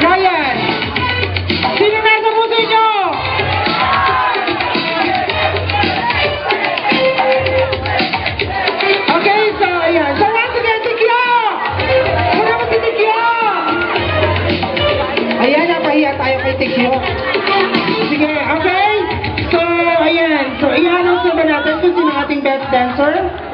Ryan! Sino nasa puso nyo? Okay, so ayan. So once again, Tikyo! Wala mo si Tikyo! Ayan, napahiya tayo kay Tikyo. Sige, okay? So, ayan. So, i-announce naman natin kung sino ating best dancer.